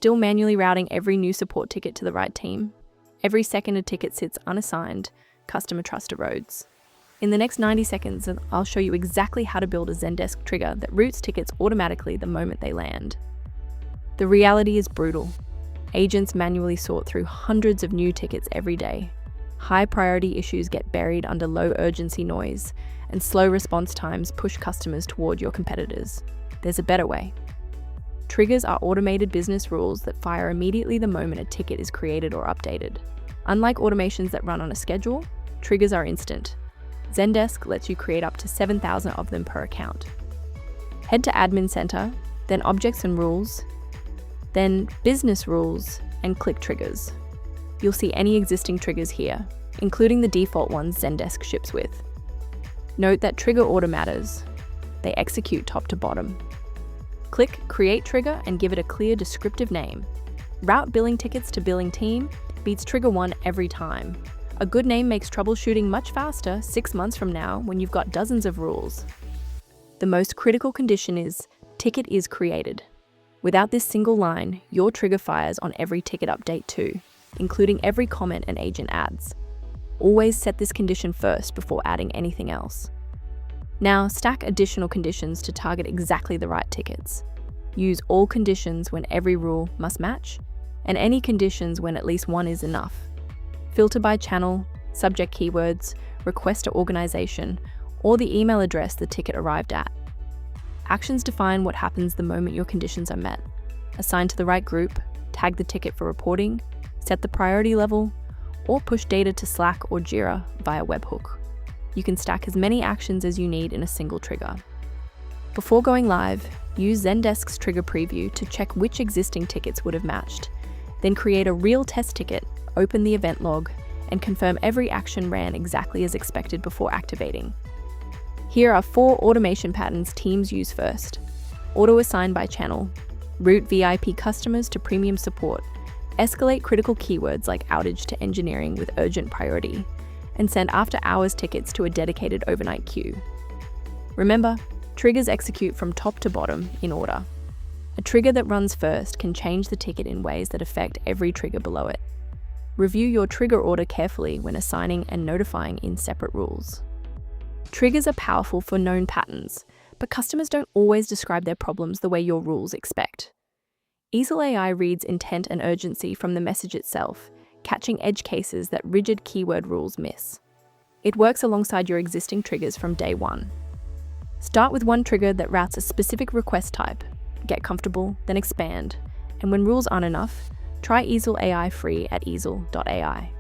Still manually routing every new support ticket to the right team? Every second a ticket sits unassigned, customer trust erodes. In the next 90 seconds, I'll show you exactly how to build a Zendesk trigger that routes tickets automatically the moment they land. The reality is brutal. Agents manually sort through hundreds of new tickets every day. High priority issues get buried under low urgency noise, and slow response times push customers toward your competitors. There's a better way. Triggers are automated business rules that fire immediately the moment a ticket is created or updated. Unlike automations that run on a schedule, triggers are instant. Zendesk lets you create up to 7,000 of them per account. Head to Admin Center, then Objects and Rules, then Business Rules, and click Triggers. You'll see any existing triggers here, including the default ones Zendesk ships with. Note that trigger order matters. They execute top to bottom. Click Create Trigger and give it a clear descriptive name. Route billing tickets to billing team beats trigger one every time. A good name makes troubleshooting much faster 6 months from now when you've got dozens of rules. The most critical condition is ticket is created. Without this single line, your trigger fires on every ticket update too, including every comment an agent adds. Always set this condition first before adding anything else. Now, stack additional conditions to target exactly the right tickets. Use all conditions when every rule must match, and any conditions when at least one is enough. Filter by channel, subject keywords, request or organization, or the email address the ticket arrived at. Actions define what happens the moment your conditions are met. Assign to the right group, tag the ticket for reporting, set the priority level, or push data to Slack or Jira via webhook. You can stack as many actions as you need in a single trigger. Before going live, use Zendesk's trigger preview to check which existing tickets would have matched. Then create a real test ticket, open the event log, and confirm every action ran exactly as expected before activating. Here are 4 automation patterns teams use first. Auto-assign by channel, route VIP customers to premium support, escalate critical keywords like outage to engineering with urgent priority, and send after-hours tickets to a dedicated overnight queue. Remember, triggers execute from top to bottom in order. A trigger that runs first can change the ticket in ways that affect every trigger below it. Review your trigger order carefully when assigning and notifying in separate rules. Triggers are powerful for known patterns, but customers don't always describe their problems the way your rules expect. Eesel AI reads intent and urgency from the message itself, catching edge cases that rigid keyword rules miss. It works alongside your existing triggers from day one. Start with one trigger that routes a specific request type, get comfortable, then expand, and when rules aren't enough, try Eesel AI free at eesel.ai.